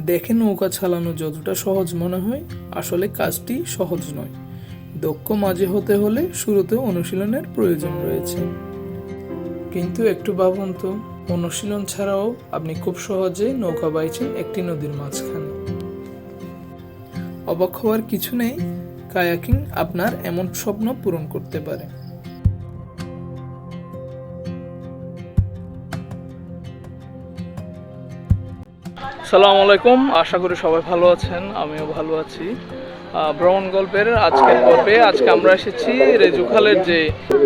দেখে নৌকা চালানো যতটা সহজ মনে হয়, আসলে কাজটি সহজ নয়। দক্ষ মাঝি হতে হলে শুরুতে অনুশীলনের প্রয়োজন রয়েছে। কিন্তু একটু ভাবুন তো, অনুশীলন ছাড়াও আপনি খুব সহজে নৌকা বাইছেন একটি নদীর মাঝখানে। অবাক হওয়ার কিছু নেই, কায়াকিং আপনার এমন স্বপ্ন পূরণ করতে পারে। আসসালামু আলাইকুম, আশা করি সবাই ভালো আছেন, আমিও ভালো আছি। ভ্রমণ গল্পের আজকের পর্বে আজকে আমরা এসেছি রেজুখালের যে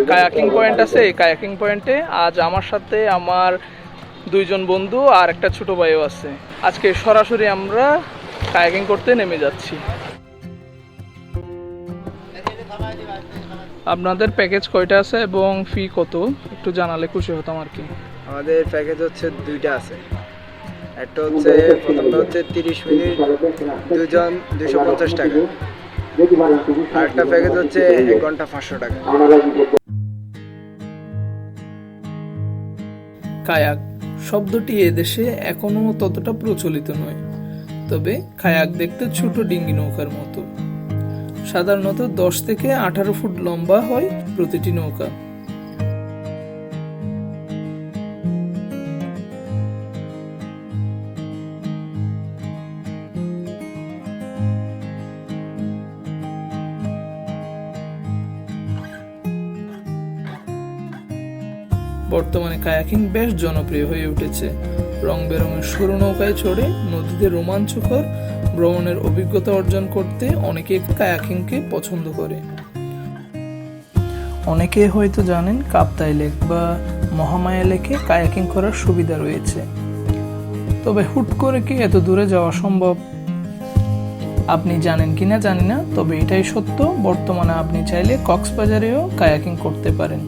কায়াকিং পয়েন্ট আছে, এই কায়াকিং পয়েন্টে। আজ আমার সাথে আমার দুইজন বন্ধু আর একটা ছোট ভাইও আছে। আজকে সরাসরি আমরা কায়াকিং করতে নেমে যাচ্ছি। আপনাদের প্যাকেজ কয়টা আছে এবং ফি কত একটু জানালে খুশি হতাম আর কি। আমাদের প্যাকেজ হচ্ছে দুইটা আছে। একটা হচ্ছে প্রথমটা হচ্ছে 30 মিনিট, দুজন 250 টাকা। আর একটা প্যাকেজ হচ্ছে 1 ঘন্টা 500 টাকা। কায়াক শব্দটি এদেশে এখনো ততটা প্রচলিত নয়, তবে কায়াক দেখতে ছোট ডিঙ্গি নৌকার মতো। সাধারণত 10 থেকে 18 ফুট লম্বা হয় প্রতিটি নৌকা। বর্তমানে কায়াকিং বেশ জনপ্রিয় হয়ে উঠেছে। রং বেরঙের সরু নৌকায় চড়ে নদীতে রোমাঞ্চকর ভ্রমণের অভিজ্ঞতা অর্জন করতে অনেকে কায়াকিংকে পছন্দ করে। অনেকে হয়তো জানেন কাপ্তাই লেক বা মহামায়া লেকে কায়াকিং করার সুবিধা রয়েছে, তবে হুট করে কি এত দূরে যাওয়া সম্ভব? আপনি জানেন কিনা জানি না, তবে এটাই সত্য, বর্তমানে আপনি চাইলে কক্সবাজারেও কায়াকিং করতে পারেন।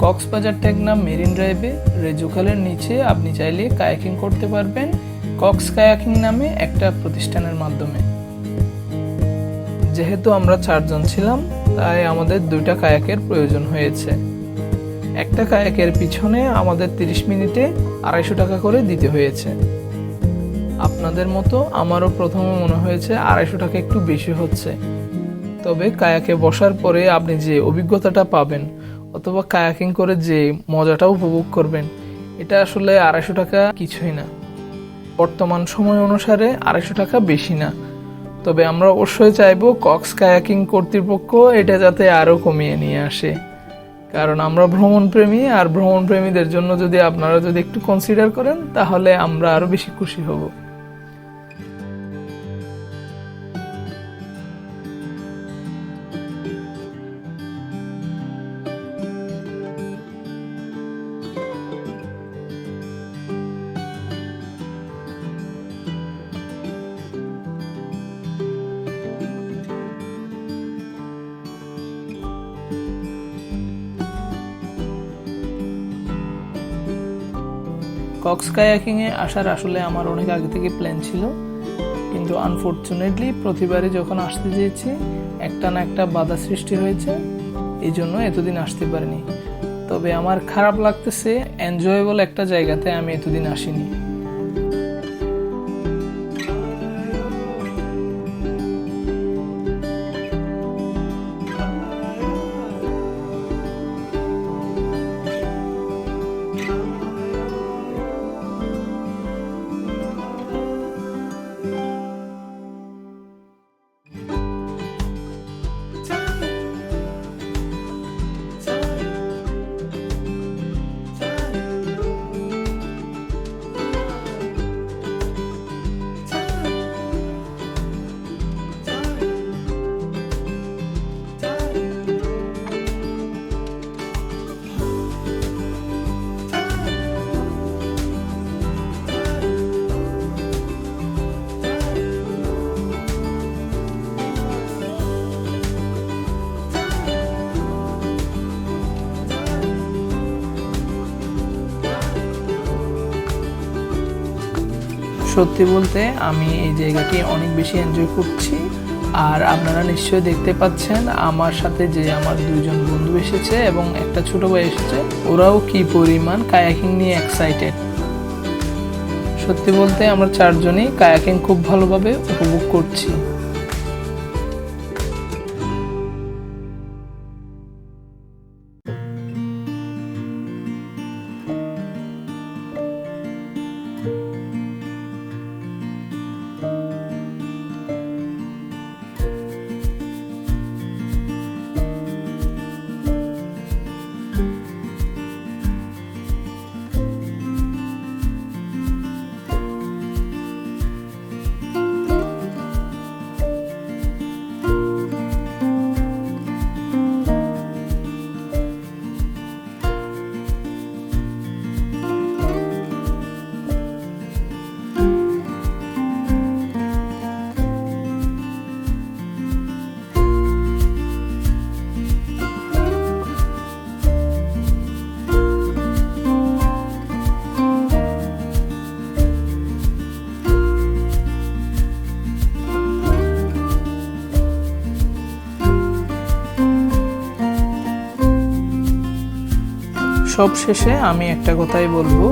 কক্সবাজার টেকনাফ মেরিন ড্রাইভে রেজুখালের নিচে আপনি চাইলে কায়াকিং করতে পারবেন কক্স কায়াকিং নামে একটা প্রতিষ্ঠানের মাধ্যমে। যেহেতু আমরা 4 জন ছিলাম, তাই আমাদের 2টা কায়াকের প্রয়োজন হয়েছে। একটা কায়াকের পিছনে আমাদের 30 মিনিটে 250 টাকা করে দিতে হয়েছে। আপনাদের মতো আমারও প্রথমে মনে হয়েছে 250 টাকা একটু বেশি হচ্ছে, তবে কায়াকে বসার পরে আপনি যে অভিজ্ঞতাটা পাবেন অথবা কায়াকিং করে যে মজাটা উপভোগ করবেন, এটা আসলে 250 টাকা কিছুই না। বর্তমান সময় অনুসারে 250 টাকা বেশি না, তবে আমরা অবশ্যই চাইবো কক্স কায়াকিং কর্তৃপক্ষ এটা যাতে আরও কমিয়ে নিয়ে আসে, কারণ আমরা ভ্রমণপ্রেমী, আর ভ্রমণপ্রেমীদের জন্য যদি আপনারা যদি একটু কনসিডার করেন তাহলে আমরা আরও বেশি খুশি হব। কক্স কায়াকিংয়ে আসার আসলে আমার অনেক আগে থেকে প্ল্যান ছিল, কিন্তু আনফর্চুনেটলি প্রতিবারই যখন আসতে চেয়েছি একটা না একটা বাধা সৃষ্টি হয়েছে, এই জন্য এতদিন আসতে পারিনি। তবে আমার খারাপ লাগতেছে, এনজয়েবল একটা জায়গাতে আমি এতদিন আসিনি। সত্যি বলতে আমি এই জায়গাটি অনেক বেশি এনজয় করছি। আর আপনারা নিশ্চয়ই দেখতে পাচ্ছেন আমার সাথে যে আমার 2 জন বন্ধু এসেছে এবং একটা ছোট ভাই এসেছে, ওরাও কি পরিমাণ কায়াকিং নিয়ে এক্সাইটেড। সত্যি বলতে আমরা চারজনই কায়াকিং খুব ভালোভাবে উপভোগ করছি। সব শেষে আমি একটা কথাই বলবো,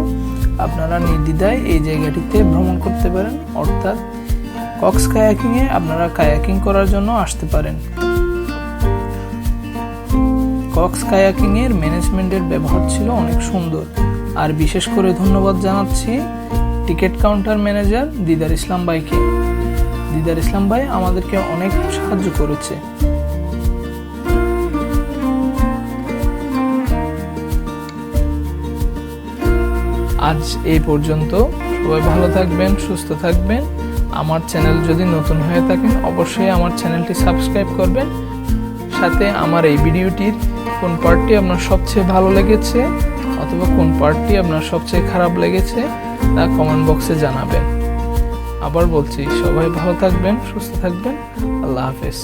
আপনারা নির্দ্বিধায় এই জায়গাটিতে ভ্রমণ করতে পারেন, অর্থাৎ কক্স কায়াকিংয়ে আপনারা কায়াকিং করার জন্য আসতে পারেন। কক্স কায়াকিংয়ের ম্যানেজমেন্টের ব্যবহার ছিল অনেক সুন্দর, আর বিশেষ করে ধন্যবাদ জানাচ্ছি টিকিট কাউন্টার ম্যানেজার দিদার ইসলাম ভাইকে। দিদার ইসলাম ভাই আমাদেরকে অনেক সাহায্য করেছে। আজ এই পর্যন্ত, সবাই ভালো থাকবেন, সুস্থ থাকবেন। আমার চ্যানেল যদি নতুন হয়ে থাকেন অবশ্যই আমার চ্যানেলটি সাবস্ক্রাইব করবেন। সাথে আমার এই ভিডিওটির কোন পার্টটি আপনার সবচেয়ে ভালো লেগেছে অথবা কোন পার্টটি আপনার সবচেয়ে খারাপ লেগেছে তা কমেন্ট বক্সে জানাবেন। আবার বলছি, সবাই ভালো থাকবেন, সুস্থ থাকবেন। আল্লাহ হাফেজ।